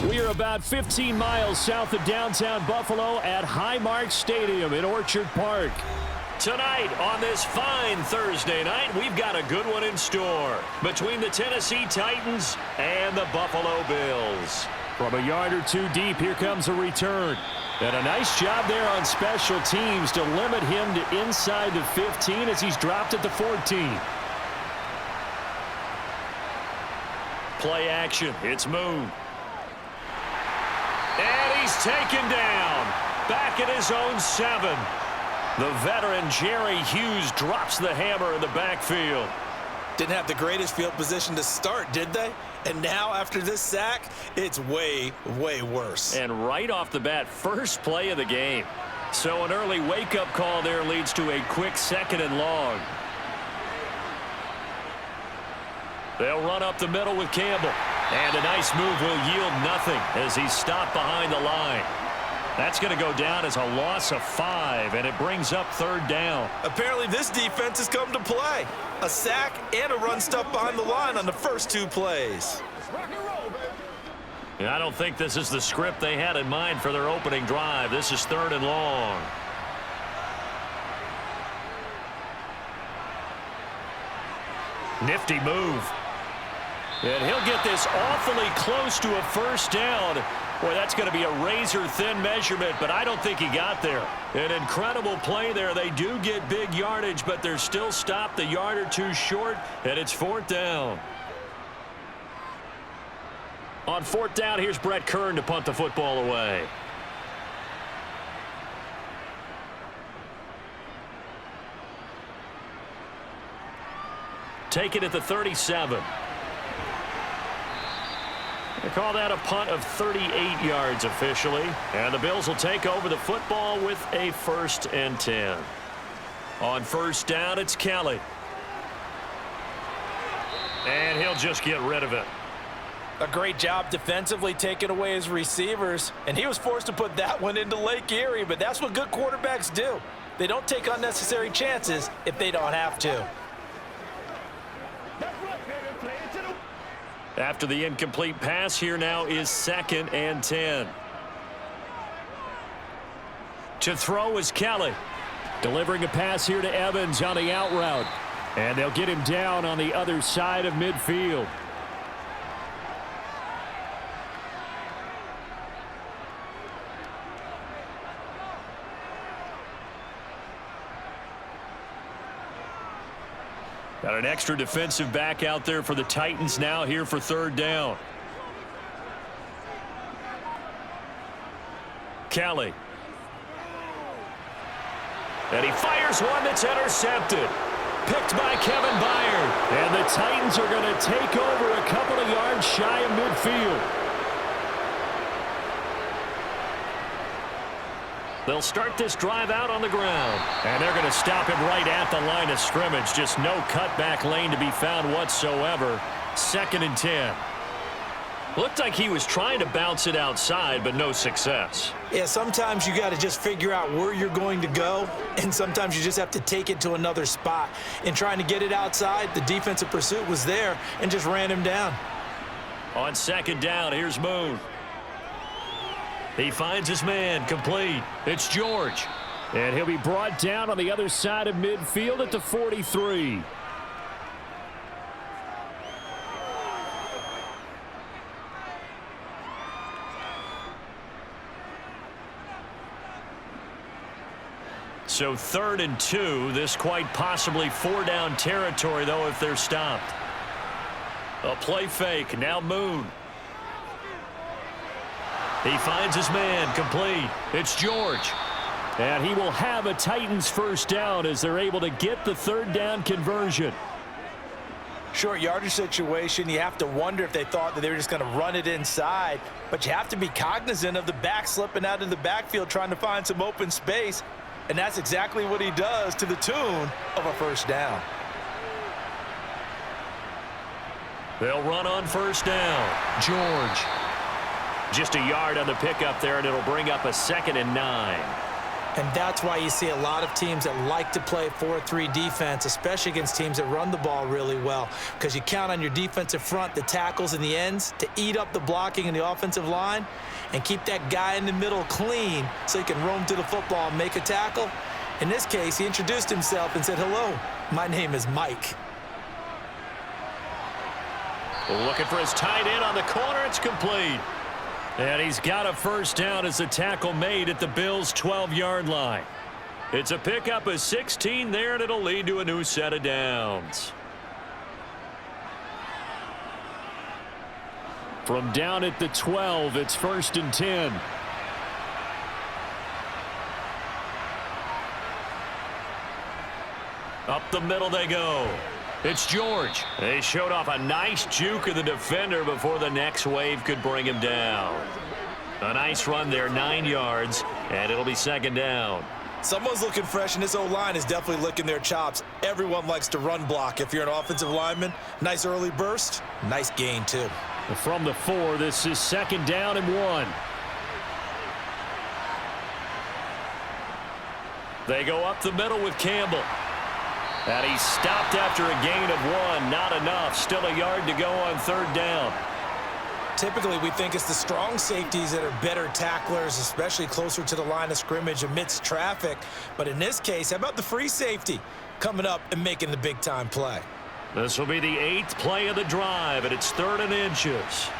We are about 15 miles south of downtown Buffalo at Highmark Stadium in Orchard Park. Tonight on this fine Thursday night, we've got a good one in store between the Tennessee Titans and the Buffalo Bills. From a yard or two deep, here comes a return. And a nice job there on special teams to limit him to inside the 15 as he's dropped at the 14. Play action. It's Moon. And he's taken down. Back at his own 7. The veteran Jerry Hughes drops the hammer in the backfield. Didn't have the greatest field position to start, did they? And now after this sack, it's way, way worse. And right off the bat, first play of the game. So an early wake-up call there leads to a quick 2nd and long. They'll run up the middle with Campbell. And a nice move will yield nothing as he's stopped behind the line. That's going to go down as a loss of 5, and it brings up 3rd down. Apparently this defense has come to play. A sack and a run stuff behind the line on the first 2 plays. I don't think this is the script they had in mind for their opening drive. This is 3rd and long. Nifty move. And he'll get this awfully close to a first down. Boy, that's going to be a razor-thin measurement, but I don't think he got there. An incredible play there. They do get big yardage, but they're still stopped a yard or 2 short, and it's 4th down. On 4th down, here's Brett Kern to punt the football away. Take it at the 37. They call that a punt of 38 yards officially. And the Bills will take over the football with a 1st and 10. On 1st down, it's Kelly. And he'll just get rid of it. A great job defensively taking away his receivers. And he was forced to put that one into Lake Erie. But that's what good quarterbacks do. They don't take unnecessary chances if they don't have to. After the incomplete pass, here now is 2nd and 10. To throw is Kelly. Delivering a pass here to Evans on the out route. And they'll get him down on the other side of midfield. Got an extra defensive back out there for the Titans now here for 3rd down. Kelly. And he fires one that's intercepted. Picked by Kevin Byard. And the Titans are going to take over a couple of yards shy of midfield. They'll start this drive out on the ground. And they're going to stop him right at the line of scrimmage. Just no cutback lane to be found whatsoever. 2nd and 10. Looked like he was trying to bounce it outside, but no success. Yeah, sometimes you got to just figure out where you're going to go, and sometimes you just have to take it to another spot. In trying to get it outside, the defensive pursuit was there and just ran him down. On 2nd down, here's Moon. He finds his man, complete. It's George. And he'll be brought down on the other side of midfield at the 43. So 3rd and 2. This quite possibly 4-down territory, though, if they're stopped. A play fake. Now Moon. He finds his man, complete. It's George. And he will have a Titans 1st down as they're able to get the 3rd down conversion. Short yardage situation, you have to wonder if they thought that they were just going to run it inside. But you have to be cognizant of the back slipping out of the backfield trying to find some open space. And that's exactly what he does to the tune of a 1st down. They'll run on 1st down. George. Just a yard on the pickup there, and it'll bring up a 2nd and 9. And that's why you see a lot of teams that like to play 4-3 defense, especially against teams that run the ball really well, because you count on your defensive front, the tackles and the ends, to eat up the blocking in the offensive line and keep that guy in the middle clean so he can roam to the football and make a tackle. In this case, he introduced himself and said, "Hello, my name is Mike." Looking for his tight end on the corner. It's complete. And he's got a first down as the tackle made at the Bills' 12-yard line. It's a pickup of 16 there, and it'll lead to a new set of downs. From down at the 12, it's 1st and 10. Up the middle they go. It's George. They showed off a nice juke of the defender before the next wave could bring him down. A nice run there, 9 yards, and it'll be 2nd down. Someone's looking fresh, and this O-line is definitely licking their chops. Everyone likes to run block. If you're an offensive lineman, nice early burst, nice gain too. From the 4, this is 2nd down and 1. They go up the middle with Campbell. And he's stopped after a gain of 1. Not enough. Still a yard to go on 3rd down. Typically, we think it's the strong safeties that are better tacklers, especially closer to the line of scrimmage amidst traffic. But in this case, how about the free safety coming up and making the big-time play? This will be the 8th play of the drive, and it's 3rd and inches.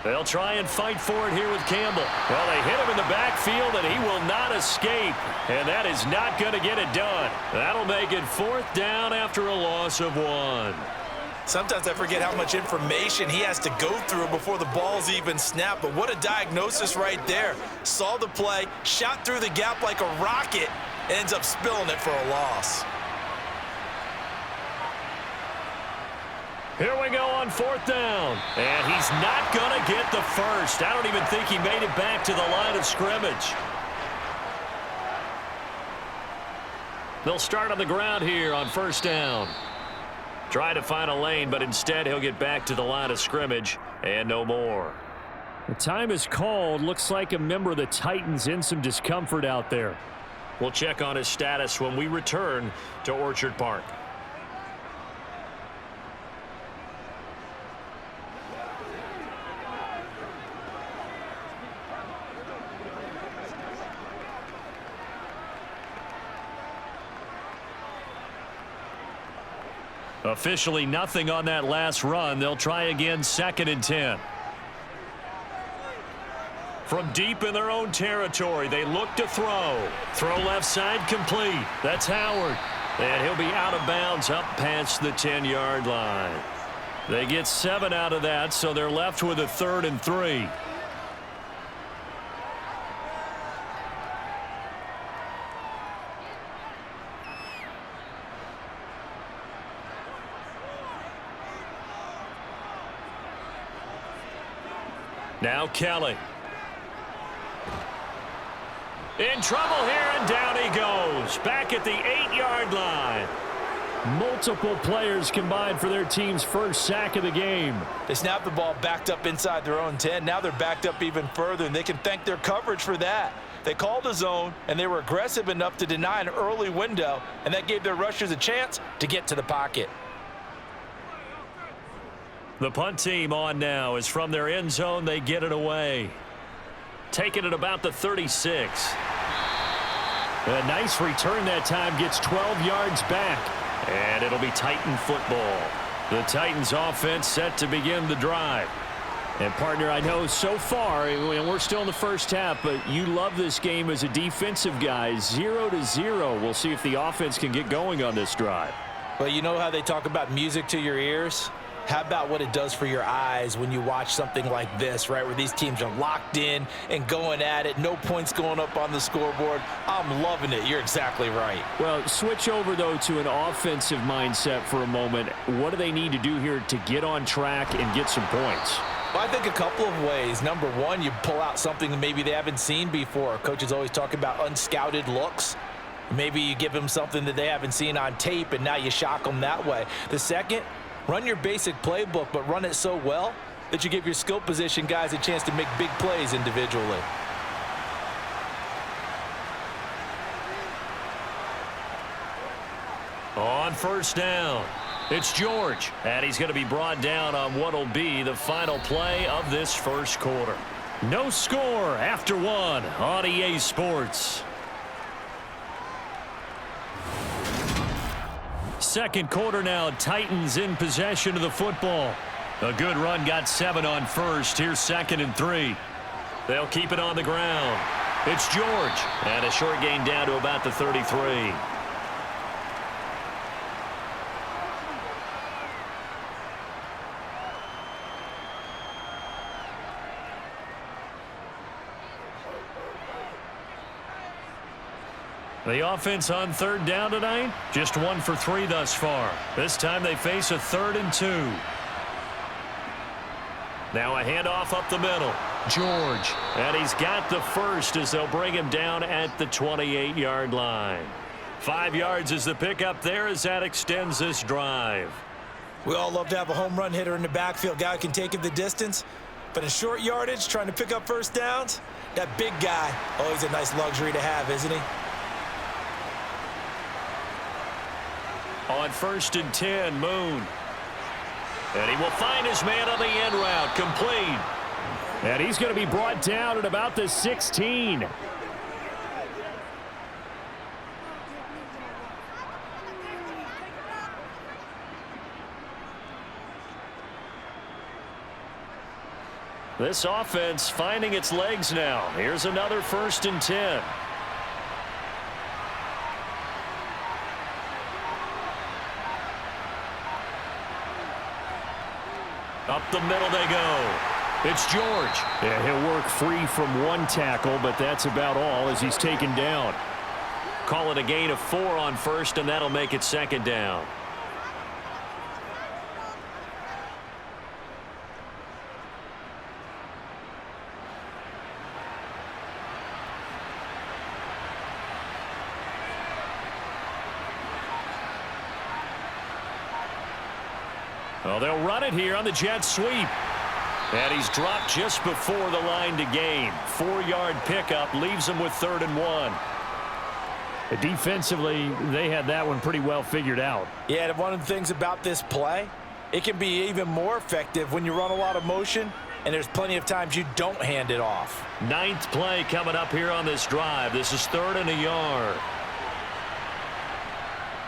They'll try and fight for it here with Campbell. Well, they hit him in the backfield, and he will not escape. And that is not going to get it done. That'll make it 4th down after a loss of 1. Sometimes I forget how much information he has to go through before the ball's even snapped. But what a diagnosis right there. Saw the play, shot through the gap like a rocket, ends up spilling it for a loss. Here we go on 4th down. And he's not going to get the first. I don't even think he made it back to the line of scrimmage. They'll start on the ground here on 1st down. Try to find a lane, but instead he'll get back to the line of scrimmage and no more. The time is called. Looks like a member of the Titans in some discomfort out there. We'll check on his status when we return to Orchard Park. Officially nothing on that last run. They'll try again, 2nd and 10. From deep in their own territory, they look to throw. Throw left side complete. That's Howard. And he'll be out of bounds up past the 10-yard line. They get 7 out of that, so they're left with a 3rd and 3. Now Kelly. In trouble here, and down he goes. Back at the 8-yard line. Multiple players combined for their team's first sack of the game. They snapped the ball backed up inside their own 10. Now they're backed up even further, and they can thank their coverage for that. They called a zone, and they were aggressive enough to deny an early window, and that gave their rushers a chance to get to the pocket. The punt team on now is from their end zone. They get it away. Taking it about the 36. A nice return that time. Gets 12 yards back. And it'll be Titan football. The Titans offense set to begin the drive. And, partner, I know so far, we're still in the first half, but you love this game as a defensive guy. 0-0. We'll see if the offense can get going on this drive. Well, you know how they talk about music to your ears? How about what it does for your eyes when you watch something like this, right, where these teams are locked in and going at it, no points going up on the scoreboard? I'm loving it. You're exactly right. Well, switch over, though, to an offensive mindset for a moment. What do they need to do here to get on track and get some points? Well, I think a couple of ways. Number one, you pull out something that maybe they haven't seen before. Coaches always talk about unscouted looks. Maybe you give them something that they haven't seen on tape, and now you shock them that way. The second, run your basic playbook, but run it so well that you give your skill position guys a chance to make big plays individually. On first down, it's George, and he's going to be brought down on what will be the final play of this first quarter. No score after one on EA Sports. Second quarter now, Titans in possession of the football. A good run got 7 on first. Here's 2nd and 3. They'll keep it on the ground. It's George, and a short gain down to about the 33. The offense on third down tonight, just 1 for 3 thus far. This time they face a 3rd and 2. Now a handoff up the middle. George. And he's got the first as they'll bring him down at the 28-yard line. 5 yards is the pickup there as that extends this drive. We all love to have a home run hitter in the backfield, guy who can take it the distance. But in short yardage, trying to pick up first downs, that big guy, always a nice luxury to have, isn't he? On 1st and 10, Moon. And he will find his man on the end route, complete. And he's going to be brought down at about the 16. This offense finding its legs now. Here's another 1st and 10. Up the middle they go. It's George. Yeah, he'll work free from one tackle, but that's about all as he's taken down. Call it a gain of 4 on first, and that'll make it 2nd down. Well, they'll run it here on the jet sweep. And he's dropped just before the line to gain. 4-yard pickup leaves him with 3rd and 1. Defensively, they had that one pretty well figured out. Yeah, and one of the things about this play, it can be even more effective when you run a lot of motion, and there's plenty of times you don't hand it off. 9th play coming up here on this drive. This is 3rd and a yard.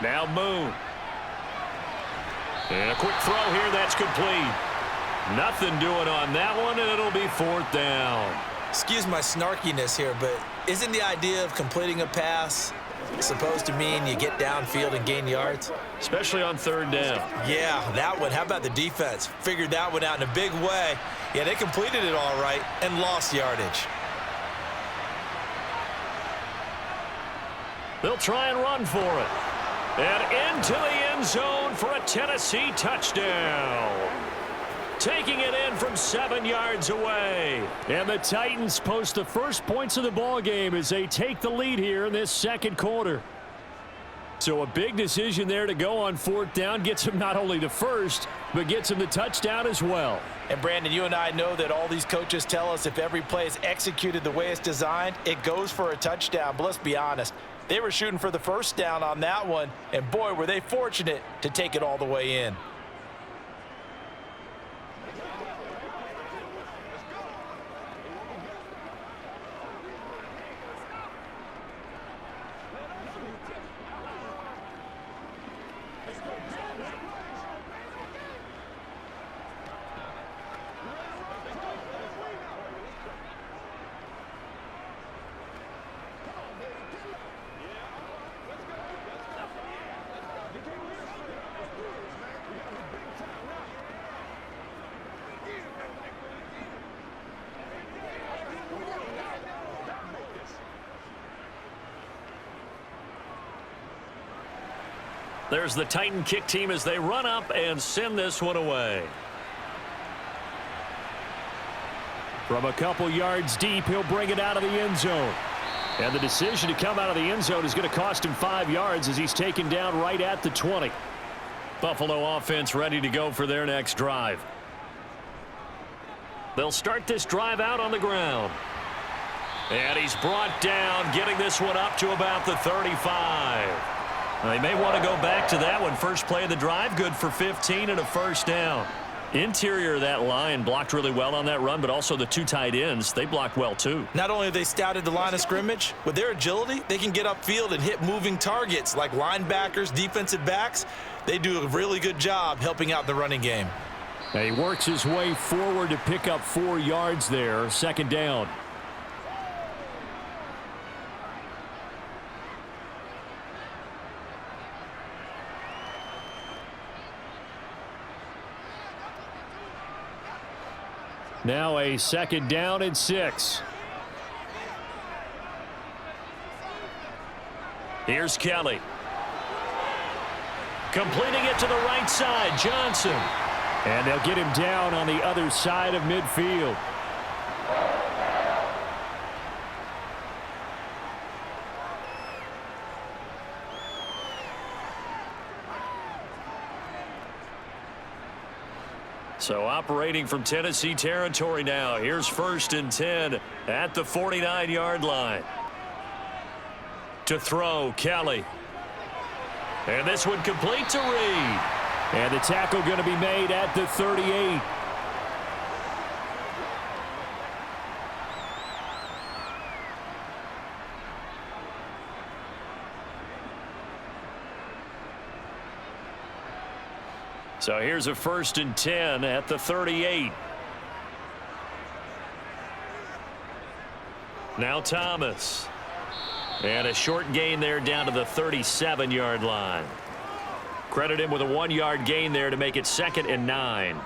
Now Moon. And a quick throw here, that's complete. Nothing doing on that one, and it'll be 4th down. Excuse my snarkiness here, but isn't the idea of completing a pass supposed to mean you get downfield and gain yards? Especially on 3rd down. Yeah, that one. How about the defense? Figured that one out in a big way. Yeah, they completed it all right and lost yardage. They'll try and run for it. And into the end zone for a Tennessee touchdown. Taking it in from 7 yards away. And the Titans post the first points of the ball game as they take the lead here in this 2nd quarter. So a big decision there to go on 4th down. Gets him not only the first, but gets him the touchdown as well. And Brandon, you and I know that all these coaches tell us if every play is executed the way it's designed, it goes for a touchdown. But let's be honest. They were shooting for the first down on that one, and boy, were they fortunate to take it all the way in. There's the Titan kick team as they run up and send this one away. From a couple yards deep, he'll bring it out of the end zone. And the decision to come out of the end zone is going to cost him 5 yards as he's taken down right at the 20. Buffalo offense ready to go for their next drive. They'll start this drive out on the ground. And he's brought down, getting this one up to about the 35. Now, they may want to go back to that one. First play of the drive, good for 15 and a first down. Interior of that line blocked really well on that run, but also the two tight ends, they blocked well too. Not only have they scouted the line of scrimmage, with their agility, they can get upfield and hit moving targets like linebackers, defensive backs. They do a really good job helping out the running game. And he works his way forward to pick up 4 yards there, second down. Now a second down and 6. Here's Kelly. Completing it to the right side, Johnson. And they'll get him down on the other side of midfield. So operating from Tennessee territory now. Here's 1st and 10 at the 49-yard line. To throw, Kelly. And this one complete to Reed. And the tackle going to be made at the 38. So here's a 1st and 10 at the 38. Now Thomas. And a short gain there down to the 37-yard line. Credit him with a 1-yard gain there to make it 2nd and 9.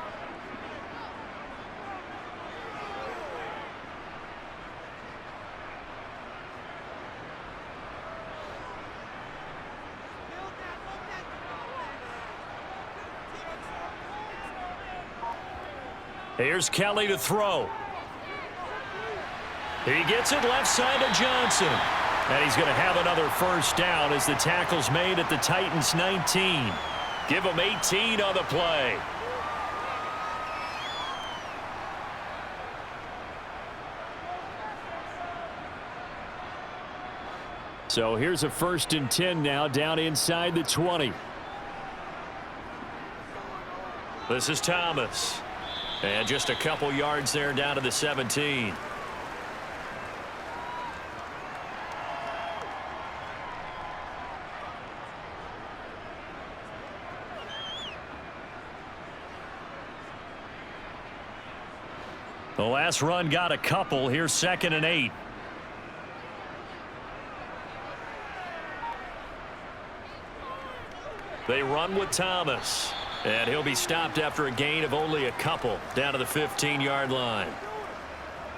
Here's Kelly to throw. He gets it left side to Johnson. And he's going to have another first down as the tackle's made at the Titans' 19. Give him 18 on the play. So here's a 1st and 10 now down inside the 20. This is Thomas. And just a couple yards there down to the 17. The last run got a couple. Here's 2nd and 8. They run with Thomas. And he'll be stopped after a gain of only a couple down to the 15-yard line.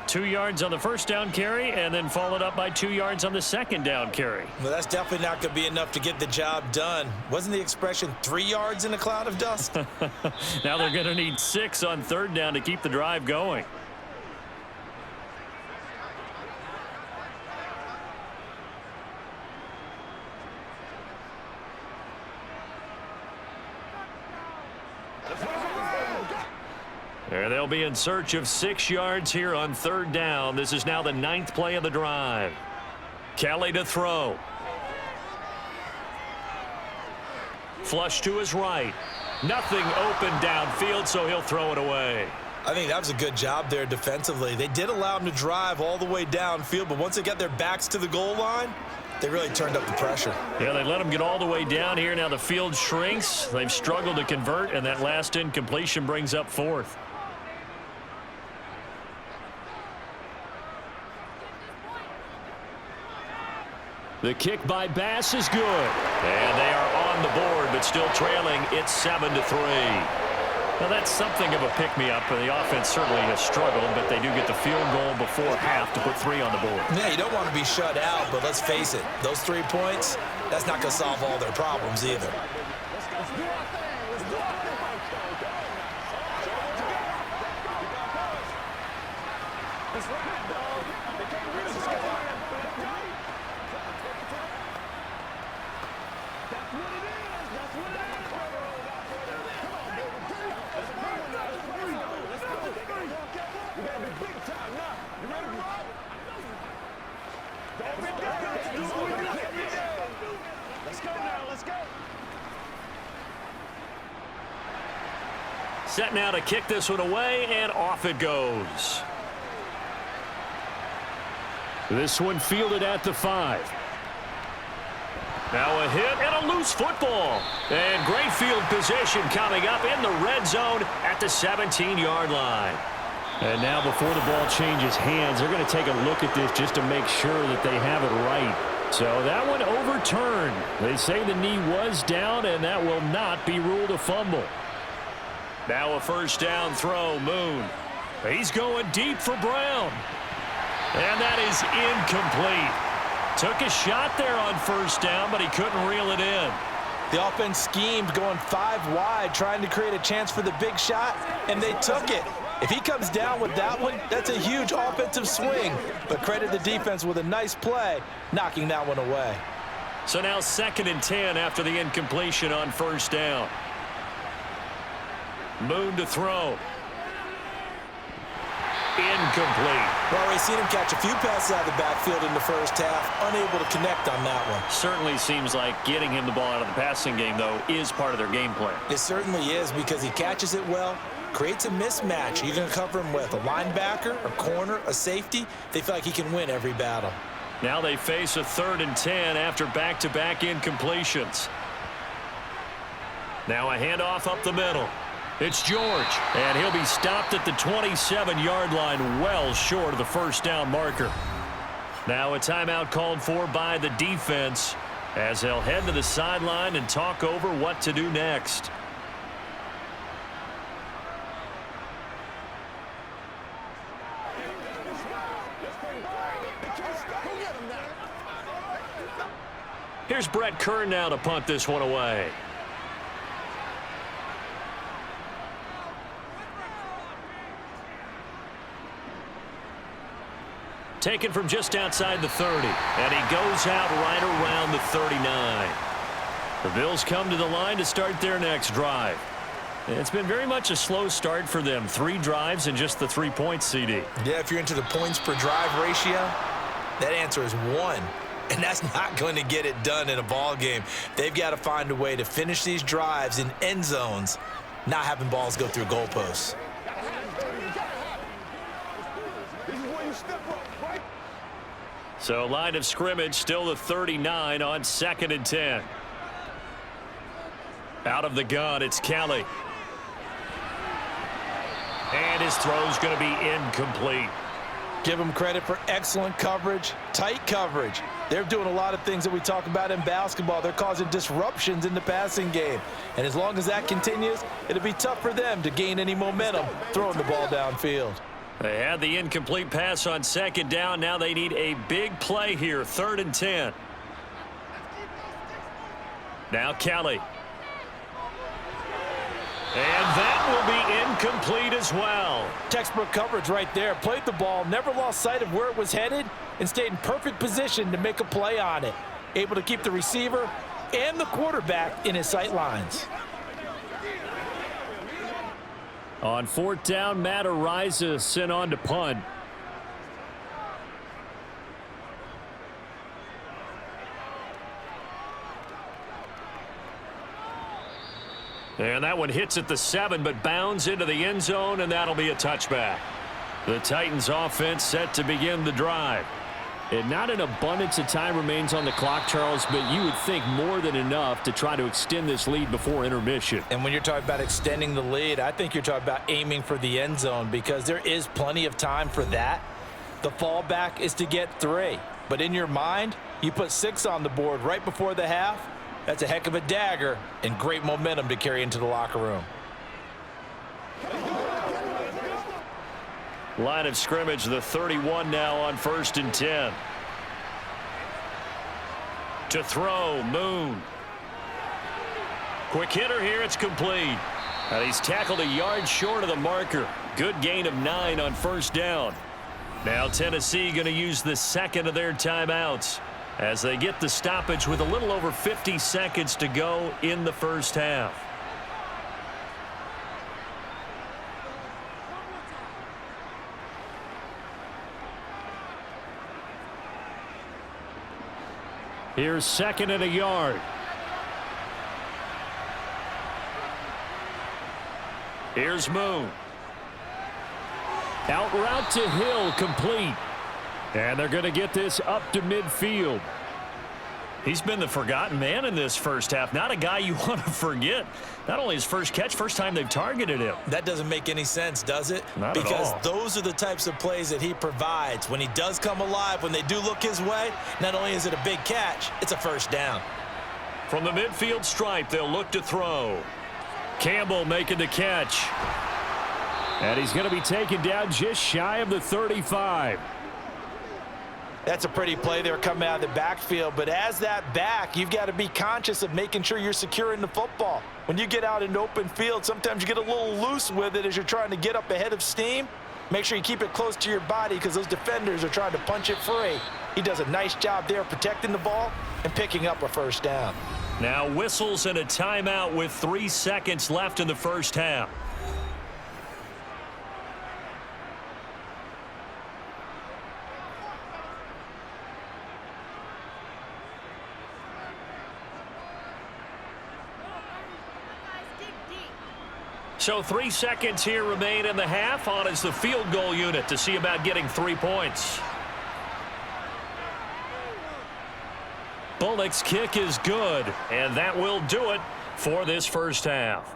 2 yards on the first down carry and then followed up by 2 yards on the second down carry. Well, that's definitely not going to be enough to get the job done. Wasn't the expression 3 yards in a cloud of dust? Now they're going to need 6 on 3rd down to keep the drive going. There they'll be in search of 6 yards here on 3rd down. This is now the 9th play of the drive. Kelly to throw. Flush to his right. Nothing open downfield, so he'll throw it away. I think that was a good job there defensively. They did allow him to drive all the way downfield, but once they got their backs to the goal line, they really turned up the pressure. Yeah, they let him get all the way down here. Now the field shrinks. They've struggled to convert, and that last incompletion brings up 4th. The kick by Bass is good. And they are on the board, but still trailing. It's 7-3. Now that's something of a pick-me-up, and the offense certainly has struggled, but they do get the field goal before half to put 3 on the board. Yeah, you don't want to be shut out, but let's face it, those 3 points, that's not going to solve all their problems either. Set now to kick this one away, and off it goes. This one fielded at the 5. Now a hit and a loose football. And great field position coming up in the red zone at the 17-yard line. And now before the ball changes hands, they're going to take a look at this just to make sure that they have it right. So that one overturned. They say the knee was down, and that will not be ruled a fumble. Now a first down throw, Moon. He's going deep for Brown. And that is incomplete. Took a shot there on first down, but he couldn't reel it in. The offense schemed going 5 wide, trying to create a chance for the big shot, and they took it. If he comes down with that one, that's a huge offensive swing. But credit the defense with a nice play, knocking that one away. So now 2nd and 10 after the incompletion on first down. Moon to throw. Incomplete. Well, we've seen him catch a few passes out of the backfield in the first half, unable to connect on that one. Certainly seems like getting him the ball out of the passing game, though, is part of their game plan. It certainly is, because he catches it well, creates a mismatch. You're going to cover him with a linebacker, a corner, a safety. They feel like he can win every battle. Now they face a 3rd and 10 after back-to-back incompletions. Now a handoff up the middle. It's George, and he'll be stopped at the 27-yard line, well short of the first down marker. Now a timeout called for by the defense as they'll head to the sideline and talk over what to do next. Here's Brett Kern now to punt this one away. Taken from just outside the 30, and he goes out right around the 39. The Bills come to the line to start their next drive. It's been very much a slow start for them. 3 drives and just the 3 points, CD. Yeah, if you're into the points per drive ratio, that answer is 1. And that's not going to get it done in a ball game. They've got to find a way to finish these drives in end zones, not having balls go through goalposts. So line of scrimmage still the 39 on 2nd and 10. Out of the gun, it's Kelly. And his throw's going to be incomplete. Give them credit for excellent coverage, tight coverage. They're doing a lot of things that we talk about in basketball. They're causing disruptions in the passing game. And as long as that continues, it'll be tough for them to gain any momentum throwing the ball downfield. They had the incomplete pass on 2nd down. Now they need a big play here, 3rd and 10. Now Kelly. And that will be incomplete as well. Textbook coverage right there. Played the ball, never lost sight of where it was headed, and stayed in perfect position to make a play on it. Able to keep the receiver and the quarterback in his sight lines. On 4th down, Matt Ariza sent on to punt. And that one hits at the 7, but bounds into the end zone, and that'll be a touchback. The Titans offense set to begin the drive. And not an abundance of time remains on the clock, Charles, but you would think more than enough to try to extend this lead before intermission. And when you're talking about extending the lead, I think you're talking about aiming for the end zone, because there is plenty of time for that. The fallback is to get 3. But in your mind, you put 6 on the board right before the half. That's a heck of a dagger and great momentum to carry into the locker room. Line of scrimmage, the 31 now on 1st and 10. To throw, Moon. Quick hitter here, it's complete. And he's tackled a yard short of the marker. Good gain of 9 on 1st down. Now Tennessee going to use the 2nd of their timeouts as they get the stoppage with a little over 50 seconds to go in the first half. Here's 2nd and a yard. Here's Moon. Out route to Hill, complete. And they're going to get this up to midfield. He's been the forgotten man in this first half. Not a guy you want to forget. Not only his first catch, first time they've targeted him. That doesn't make any sense, does it? Not at all. Because those are the types of plays that he provides. When he does come alive, when they do look his way, not only is it a big catch, it's a first down. From the midfield stripe, they'll look to throw. Campbell making the catch. And he's going to be taken down just shy of the 35. That's a pretty play there coming out of the backfield, but as that back, you've got to be conscious of making sure you're securing the football. When you get out in open field, sometimes you get a little loose with it as you're trying to get up ahead of steam. Make sure you keep it close to your body because those defenders are trying to punch it free. He does a nice job there protecting the ball and picking up a first down. Now whistles and a timeout with 3 seconds left in the first half. So 3 seconds here remain in the half. On is the field goal unit to see about getting 3 points. Bullock's kick is good, and that will do it for this first half.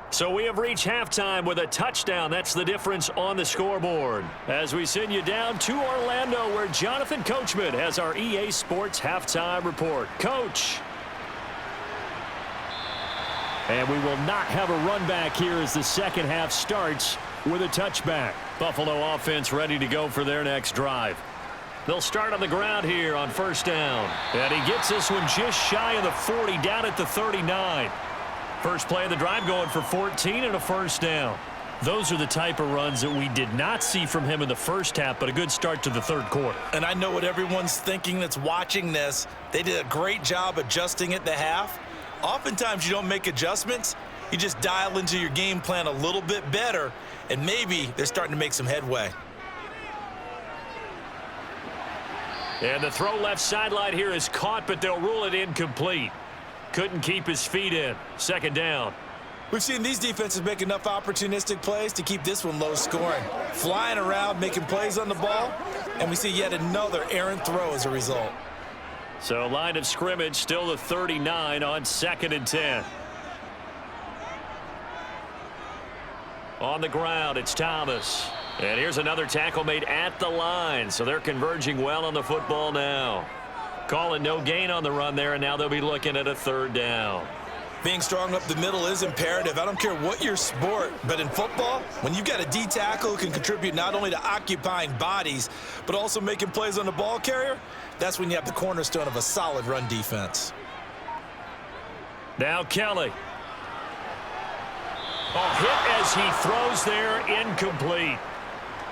So we have reached halftime with a touchdown. That's the difference on the scoreboard. As we send you down to Orlando, where Jonathan Coachman has our EA Sports halftime report. Coach. And we will not have a run back here as the second half starts with a touchback. Buffalo offense ready to go for their next drive. They'll start on the ground here on first down. And he gets this one just shy of the 40, down at the 39. First play of the drive going for 14 and a first down. Those are the type of runs that we did not see from him in the first half, but a good start to the third quarter. And I know what everyone's thinking that's watching this. They did a great job adjusting at the half. Oftentimes you don't make adjustments. You just dial into your game plan a little bit better, and maybe they're starting to make some headway. And the throw left sideline here is caught, but they'll rule it incomplete. Couldn't keep his feet in. Second down. We've seen these defenses make enough opportunistic plays to keep this one low scoring. Flying around, making plays on the ball, and we see yet another errant throw as a result. So line of scrimmage still the 39 on 2nd and 10. On the ground, it's Thomas. And here's another tackle made at the line. So they're converging well on the football now. Calling no gain on the run there, and now they'll be looking at a third down. Being strong up the middle is imperative. I don't care what your sport, but in football, when you've got a D tackle who can contribute not only to occupying bodies, but also making plays on the ball carrier, that's when you have the cornerstone of a solid run defense. Now Kelly. Hit as he throws there, incomplete.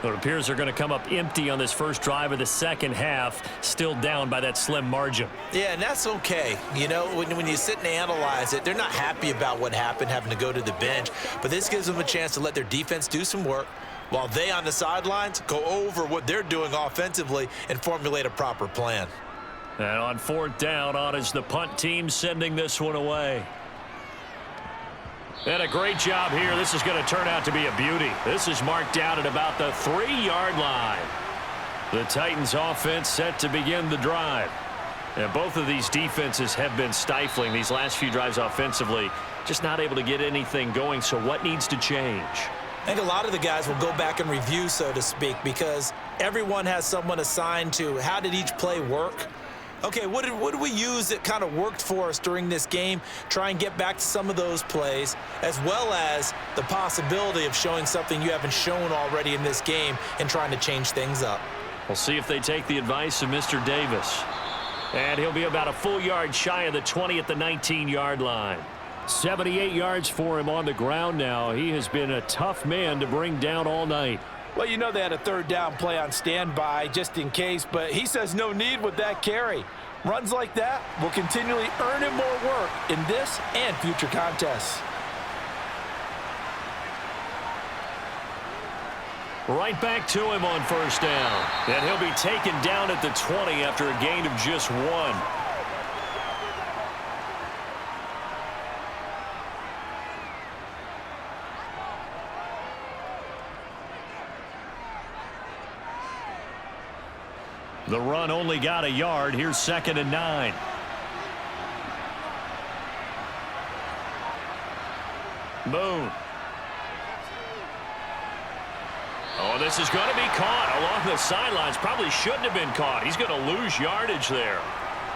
It appears they're going to come up empty on this first drive of the second half, still down by that slim margin. Yeah, and that's okay. You know, when you sit and analyze it, they're not happy about what happened, having to go to the bench. But this gives them a chance to let their defense do some work while they on the sidelines go over what they're doing offensively and formulate a proper plan. And on fourth down, on is the punt team sending this one away. And a great job here. This is going to turn out to be a beauty. This is marked down at about the 3-yard line. The Titans offense set to begin the drive. And both of these defenses have been stifling these last few drives offensively. Just not able to get anything going. So what needs to change? I think a lot of the guys will go back and review, so to speak, because everyone has someone assigned to how did each play work. Okay, what did we use that kind of worked for us during this game? Try and get back to some of those plays, as well as the possibility of showing something you haven't shown already in this game and trying to change things up. We'll see if they take the advice of Mr. Davis. And he'll be about a full yard shy of the 20 at the 19-yard line. 78 yards for him on the ground now. He has been a tough man to bring down all night. Well, you know they had a third down play on standby just in case, but he says no need with that carry. Runs like that will continually earn him more work in this and future contests. Right back to him on first down. And he'll be taken down at the 20 after a gain of just 1. The run only got a yard. Here's 2nd and 9. Moon. Oh, this is going to be caught along the sidelines. Probably shouldn't have been caught. He's going to lose yardage there.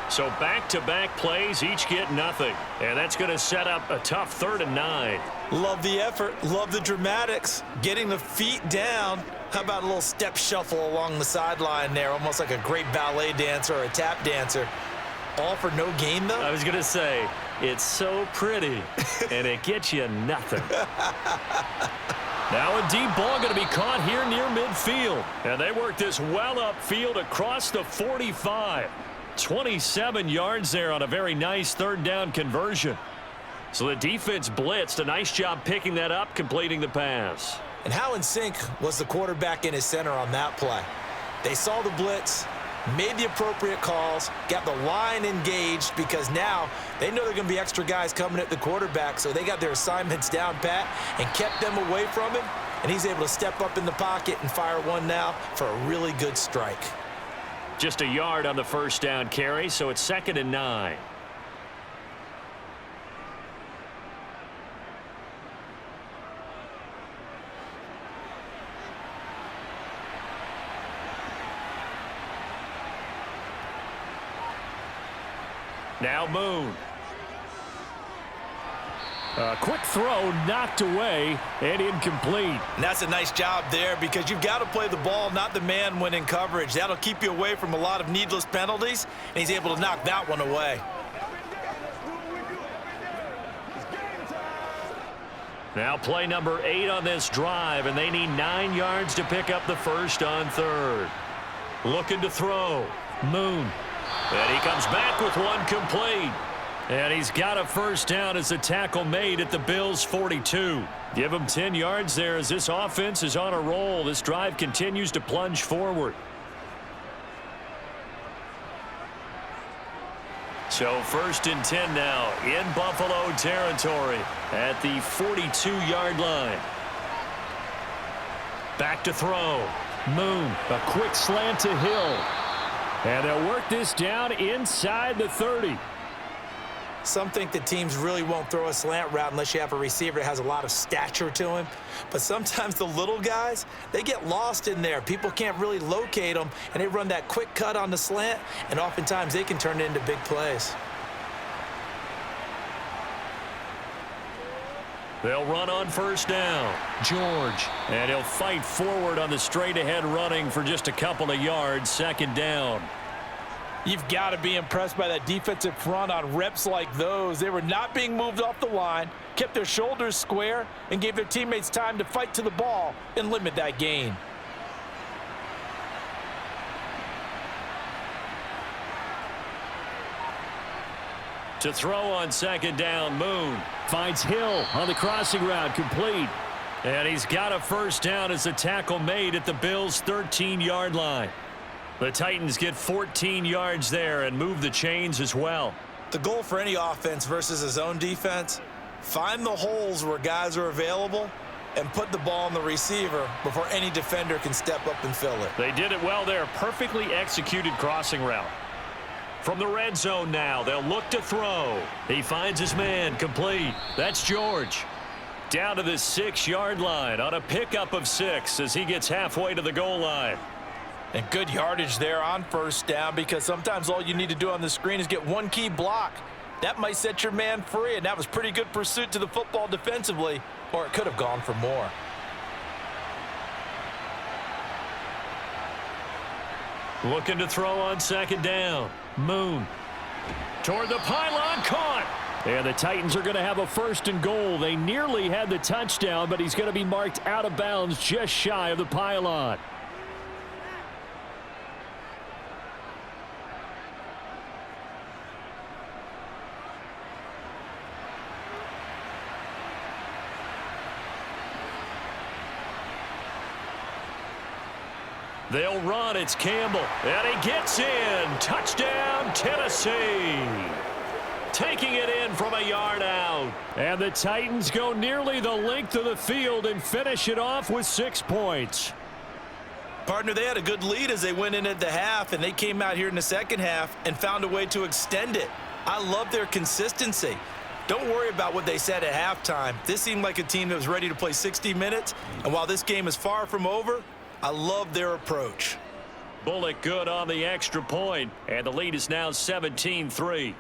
So back-to-back plays, each get nothing. And that's going to set up a tough 3rd and 9. Love the effort. Love the dramatics. Getting the feet down. How about a little step shuffle along the sideline there? Almost like a great ballet dancer or a tap dancer. All for no gain, though? I was going to say, it's so pretty, and it gets you nothing. Now a deep ball going to be caught here near midfield. And they work this well upfield across the 45. 27 yards there on a very nice 3rd down conversion. So the defense blitzed. A nice job picking that up, completing the pass. And how in sync was the quarterback in his center on that play? They saw the blitz, made the appropriate calls, got the line engaged because now they know there are going to be extra guys coming at the quarterback, so they got their assignments down pat and kept them away from him, and he's able to step up in the pocket and fire one now for a really good strike. Just a yard on the 1st down carry, so it's 2nd and 9. Now Moon. A quick throw knocked away and incomplete. And that's a nice job there because you've got to play the ball, not the man when in coverage. That'll keep you away from a lot of needless penalties, and he's able to knock that one away. Now play number 8 on this drive, and they need 9 yards to pick up the first on 3rd. Looking to throw. Moon. And he comes back with one complete. And he's got a 1st down as the tackle made at the Bills' 42. Give him 10 yards there as this offense is on a roll. This drive continues to plunge forward. So 1st and 10 now in Buffalo territory at the 42-yard line. Back to throw. Moon, a quick slant to Hill. And they'll work this down inside the 30. Some think that teams really won't throw a slant route unless you have a receiver that has a lot of stature to him. But sometimes the little guys, they get lost in there. People can't really locate them, and they run that quick cut on the slant, and oftentimes they can turn it into big plays. They'll run on 1st down. George. And he'll fight forward on the straight-ahead running for just a couple of yards. 2nd down. You've got to be impressed by that defensive front on reps like those. They were not being moved off the line, kept their shoulders square, and gave their teammates time to fight to the ball and limit that gain. To throw on 2nd down, Moon finds Hill on the crossing route, complete. And he's got a 1st down as the tackle made at the Bills' 13-yard line. The Titans get 14 yards there and move the chains as well. The goal for any offense versus a zone defense, find the holes where guys are available and put the ball on the receiver before any defender can step up and fill it. They did it well there. Perfectly executed crossing route. From the red zone now, they'll look to throw. He finds his man, complete. That's George. Down to the 6-yard line on a pickup of 6 as he gets halfway to the goal line. And good yardage there on 1st down because sometimes all you need to do on the screen is get one key block. That might set your man free, and that was pretty good pursuit to the football defensively, or it could have gone for more. Looking to throw on 2nd down. Moon. Toward the pylon, caught. And the Titans are going to have a 1st and goal. They nearly had the touchdown, but he's going to be marked out of bounds just shy of the pylon. They'll run. It's Campbell. And he gets in. Touchdown, Tennessee. Taking it in from a yard out. And the Titans go nearly the length of the field and finish it off with 6 points. Partner, they had a good lead as they went in at the half, and they came out here in the second half and found a way to extend it. I love their consistency. Don't worry about what they said at halftime. This seemed like a team that was ready to play 60 minutes, and while this game is far from over, I love their approach. Bullock good on the extra point, and the lead is now 17-3.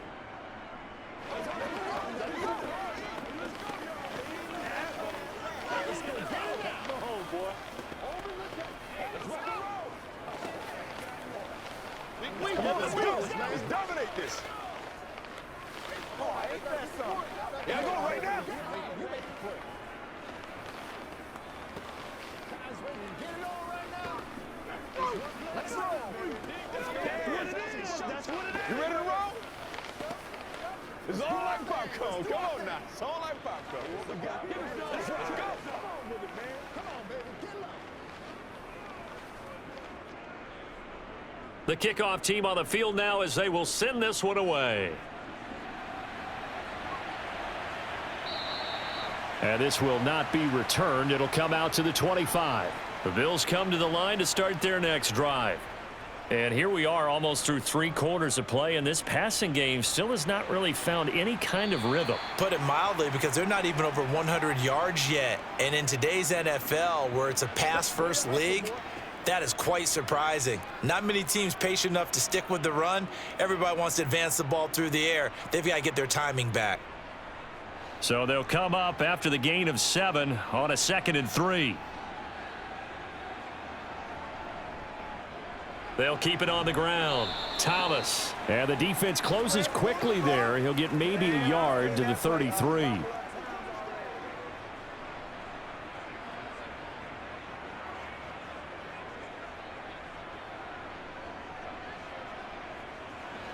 Let's dominate this. Yeah, go right now. Let's roll. You ready to roll? It's all like popcorn. Come on now. It's all like popcorn. Let's go. Come on with it, man. Come on, baby. Get low. The kickoff team on the field now as they will send this one away. And this will not be returned. It'll come out to the 25. The Bills come to the line to start their next drive. And here we are almost through 3 quarters of play, and this passing game still has not really found any kind of rhythm. Put it mildly, because they're not even over 100 yards yet. And in today's NFL, where it's a pass-first league, that is quite surprising. Not many teams patient enough to stick with the run. Everybody wants to advance the ball through the air. They've got to get their timing back. So they'll come up after the gain of 7 on a 2nd and 3. They'll keep it on the ground. Thomas. And the defense closes quickly there. He'll get maybe a yard to the 33.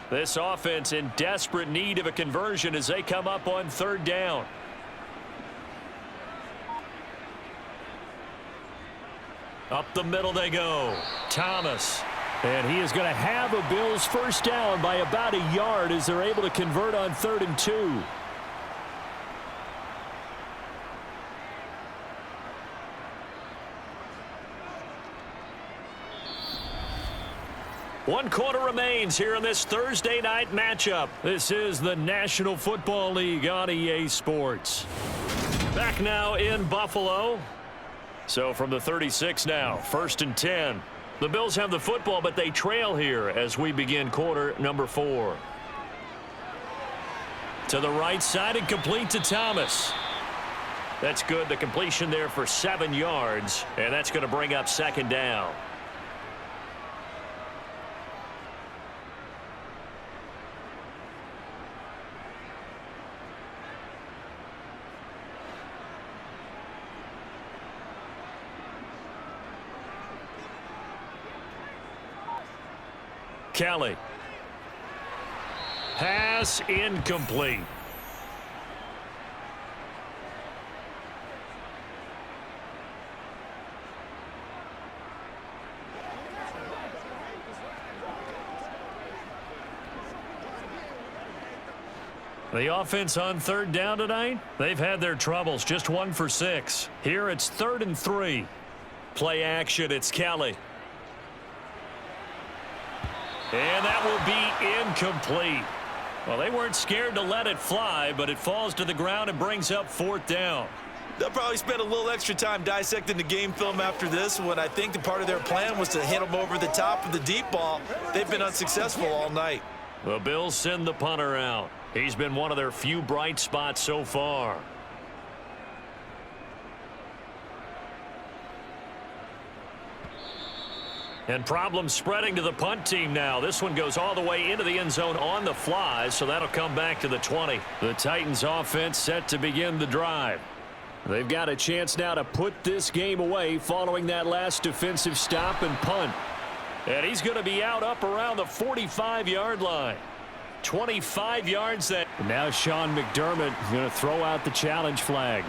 This offense in desperate need of a conversion as they come up on 3rd down. Up the middle they go. Thomas. And he is going to have a Bills first down by about a yard as they're able to convert on 3rd and 2. One quarter remains here in this Thursday night matchup. This is the National Football League on EA Sports. Back now in Buffalo. So from the 36 now, 1st and 10. The Bills have the football, but they trail here as we begin quarter number 4. To the right side and complete to Thomas. That's good. The completion there for 7 yards, and that's going to bring up 2nd down. Kelly. Pass incomplete. The offense on 3rd down tonight, they've had their troubles, just 1 for 6. Here it's 3rd and 3. Play action, it's Kelly. And that will be incomplete. Well, they weren't scared to let it fly, but it falls to the ground and brings up 4th down. They'll probably spend a little extra time dissecting the game film after this one. I think the part of their plan was to hit them over the top of the deep ball. They've been unsuccessful all night. The Bills send the punter out. He's been one of their few bright spots so far. And problems spreading to the punt team now. This one goes all the way into the end zone on the fly, so that'll come back to the 20. The Titans offense set to begin the drive. They've got a chance now to put this game away following that last defensive stop and punt. And he's going to be out up around the 45-yard line. 25 yards that. Now Sean McDermott is going to throw out the challenge flag.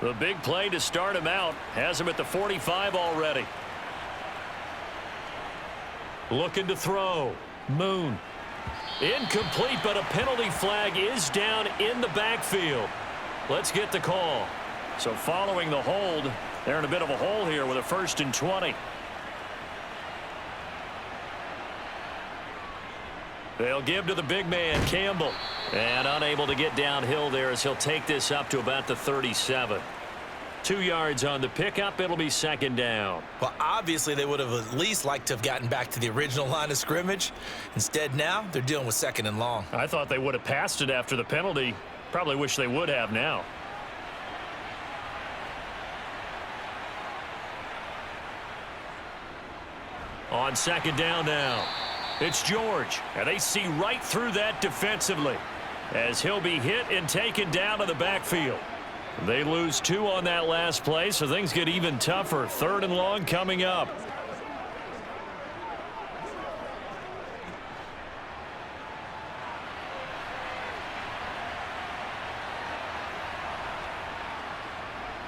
The big play to start him out has him at the 45 already. Looking to throw. Moon. Incomplete, but a penalty flag is down in the backfield. Let's get the call. So following the hold, they're in a bit of a hole here with a 1st and 20. They'll give to the big man, Campbell. And unable to get downhill there as he'll take this up to about the 37. 2 yards on the pickup. It'll be 2nd down. Well, obviously they would have at least liked to have gotten back to the original line of scrimmage. Instead now they're dealing with 2nd and long. I thought they would have passed it after the penalty. Probably wish they would have now. On 2nd down now. It's George, and they see right through that defensively as he'll be hit and taken down to the backfield. They lose 2 on that last play, so things get even tougher. 3rd and long coming up.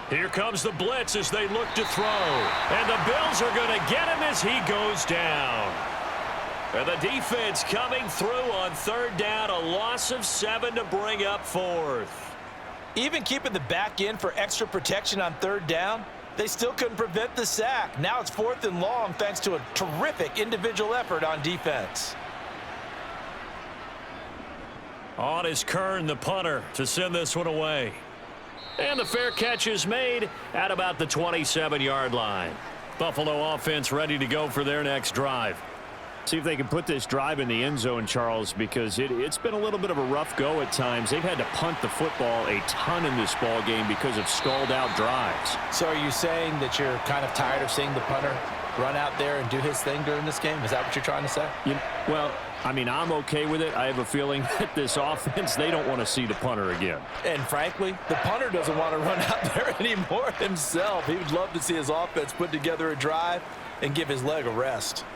Here comes the blitz as they look to throw. And the Bills are going to get him as he goes down. And the defense coming through on 3rd down. A loss of 7 to bring up 4th. Even keeping the back in for extra protection on 3rd down, they still couldn't prevent the sack. Now it's 4th and long thanks to a terrific individual effort on defense. On is Kern, the punter, to send this one away. And the fair catch is made at about the 27-yard line. Buffalo offense ready to go for their next drive. See if they can put this drive in the end zone, Charles, because it's been a little bit of a rough go at times. They've had to punt the football a ton in this ball game because of stalled out drives. So are you saying that you're kind of tired of seeing the punter run out there and do his thing during this game? Is that what you're trying to say? Well, I mean, I'm okay with it. I have a feeling that this offense, they don't want to see the punter again. And frankly, the punter doesn't want to run out there anymore himself. He would love to see his offense put together a drive and give his leg a rest.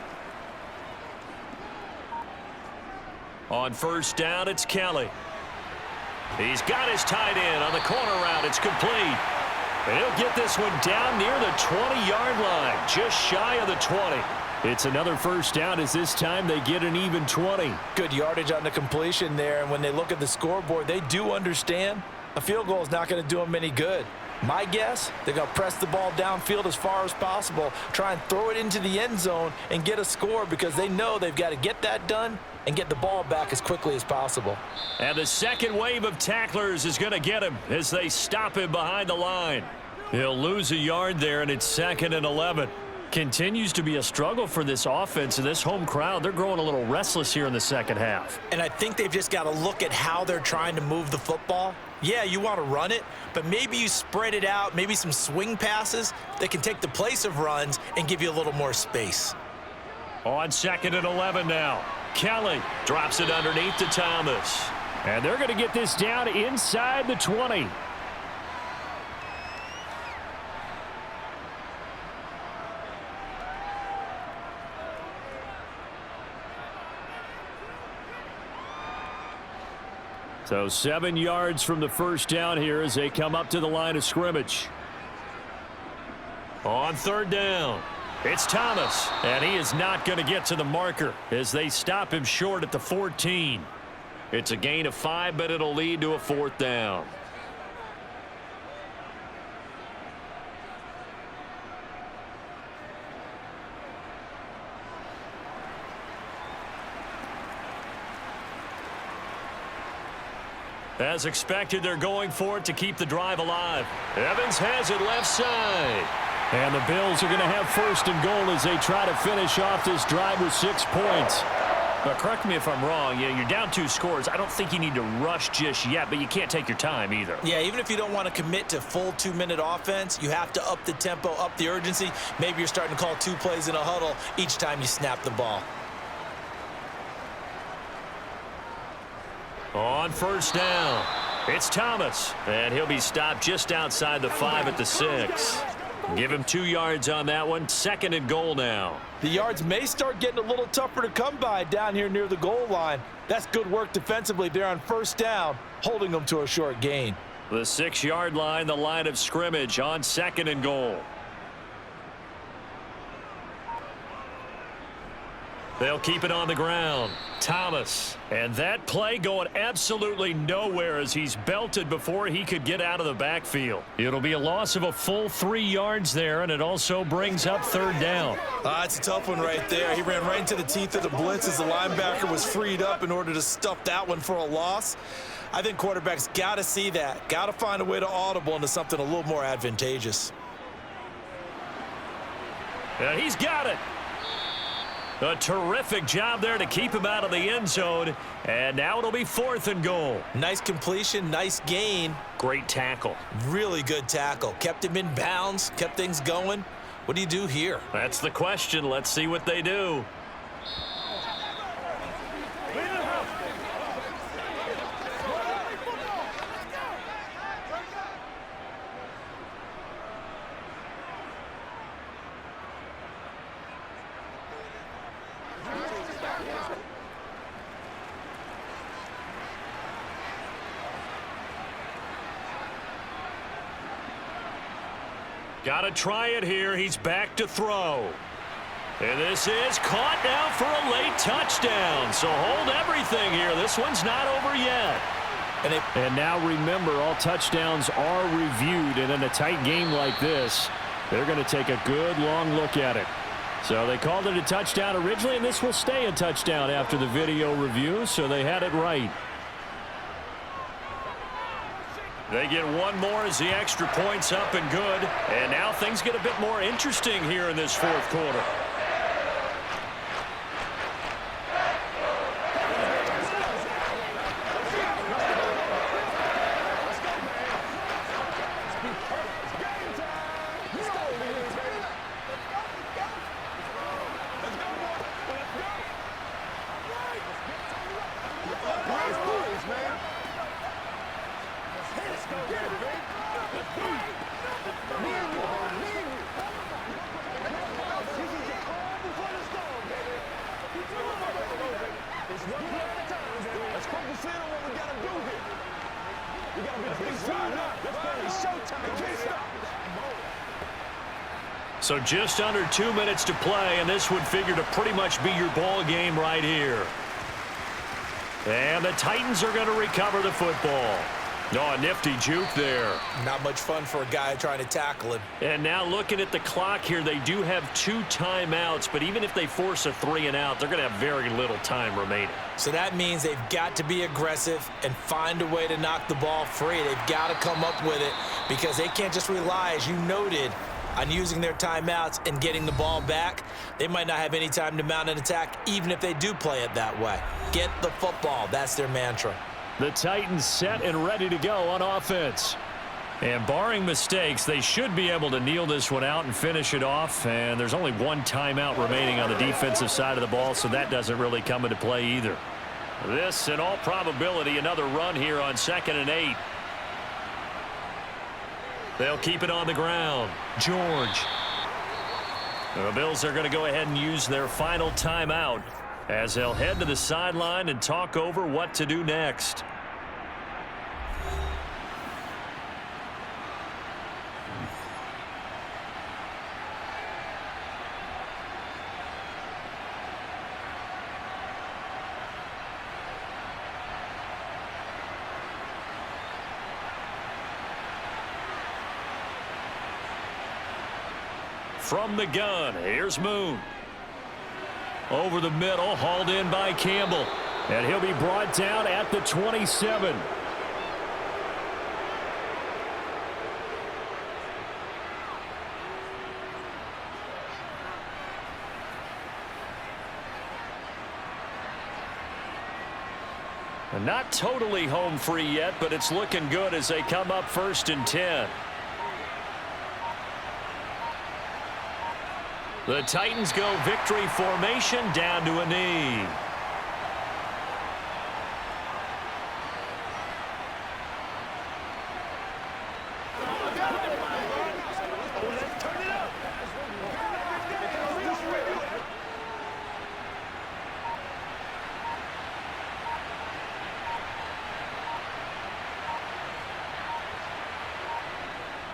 On 1st down, it's Kelly. He's got his tight end on the corner route. It's complete. And he'll get this one down near the 20-yard line, just shy of the 20. It's another 1st down as this time they get an even 20. Good yardage on the completion there, and when they look at the scoreboard, they do understand a field goal is not going to do them any good. My guess, they're going to press the ball downfield as far as possible, try and throw it into the end zone and get a score because they know they've got to get that done and get the ball back as quickly as possible. And the second wave of tacklers is going to get him as they stop him behind the line. He'll lose a yard there, and it's 2nd and 11. Continues to be a struggle for this offense and this home crowd. They're growing a little restless here in the second half. And I think they've just got to look at how they're trying to move the football. Yeah, you want to run it, but maybe you spread it out, maybe some swing passes that can take the place of runs and give you a little more space. On 2nd and 11 now. Kelly drops it underneath to Thomas. And they're going to get this down inside the 20. So 7 yards from the 1st down here as they come up to the line of scrimmage. On 3rd down, it's Thomas, and he is not going to get to the marker as they stop him short at the 14. It's a gain of 5, but it'll lead to a 4th down. As expected, they're going for it to keep the drive alive. Evans has it left side. And the Bills are going to have 1st and goal as they try to finish off this drive with 6 points. But correct me if I'm wrong. Yeah, you're down 2 scores. I don't think you need to rush just yet, but you can't take your time either. Yeah, even if you don't want to commit to full 2-minute offense, you have to up the tempo, up the urgency. Maybe you're starting to call 2 plays in a huddle each time you snap the ball. On 1st down, it's Thomas, and he'll be stopped just outside the 5 at the 6. Give him 2 yards on that one. 2nd and goal now. The yards may start getting a little tougher to come by down here near the goal line. That's good work defensively there on 1st down, holding them to a short gain. The 6-yard line, the line of scrimmage on 2nd and goal. They'll keep it on the ground. Thomas. And that play going absolutely nowhere as he's belted before he could get out of the backfield. It'll be a loss of a full 3 yards there, and it also brings up 3rd down. It's a tough one right there. He ran right into the teeth of the blitz as the linebacker was freed up in order to stuff that one for a loss. I think quarterbacks got to see that. Got to find a way to audible into something a little more advantageous. And he's got it. A terrific job there to keep him out of the end zone. And now it'll be 4th and goal. Nice completion, nice gain. Great tackle. Really good tackle. Kept him in bounds, kept things going. What do you do here? That's the question. Let's see what they do. Got to try it here. He's back to throw. And this is caught now for a late touchdown. So hold everything here. This one's not over yet. And now remember, all touchdowns are reviewed. And in a tight game like this, they're going to take a good long look at it. So they called it a touchdown originally, and this will stay a touchdown after the video review. So they had it right. They get one more as the extra point's up and good. And now things get a bit more interesting here in this 4th quarter. So just under 2 minutes to play, and this would figure to pretty much be your ball game right here. And the Titans are going to recover the football. Oh, a nifty juke there. Not much fun for a guy trying to tackle him. And now looking at the clock here, they do have 2 timeouts, but even if they force a 3-and-out, they're going to have very little time remaining. So that means they've got to be aggressive and find a way to knock the ball free. They've got to come up with it because they can't just rely, as you noted, on using their timeouts and getting the ball back. They might not have any time to mount an attack, even if they do play it that way. Get the football. That's their mantra. The Titans set and ready to go on offense. And barring mistakes, they should be able to kneel this one out and finish it off. And there's only 1 timeout remaining on the defensive side of the ball, so that doesn't really come into play either. This, in all probability, another run here on 2nd and 8. They'll keep it on the ground. George. The Bills are going to go ahead and use their final timeout as they'll head to the sideline and talk over what to do next. From the gun, here's Moon. Over the middle, hauled in by Campbell. And he'll be brought down at the 27. Not totally home free yet, but it's looking good as they come up 1st and 10. The Titans go victory formation down to a knee.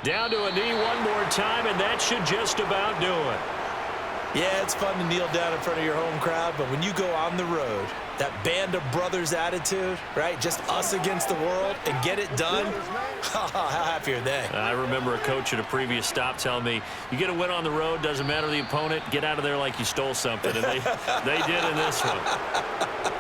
Down to a knee one more time, and that should just about do it. Yeah, it's fun to kneel down in front of your home crowd, but when you go on the road, that band of brothers attitude, right? Just us against the world and get it done. How happy are they? I remember a coach at a previous stop telling me, you get a win on the road, doesn't matter the opponent, get out of there like you stole something. And they did in this one.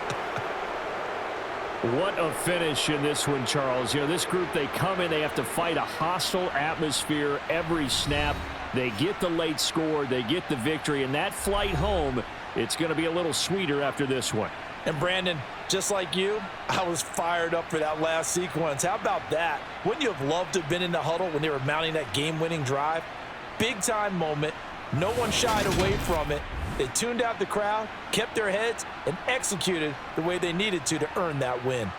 What a finish in this one, Charles. You know, this group, they come in, they have to fight a hostile atmosphere every snap. They get the late score, they get the victory, and that flight home, it's going to be a little sweeter after this one. And Brandon, just like you, I was fired up for that last sequence. How about that? Wouldn't you have loved to have been in the huddle when they were mounting that game-winning drive? Big-time moment. No one shied away from it. They tuned out the crowd, kept their heads, and executed the way they needed to earn that win.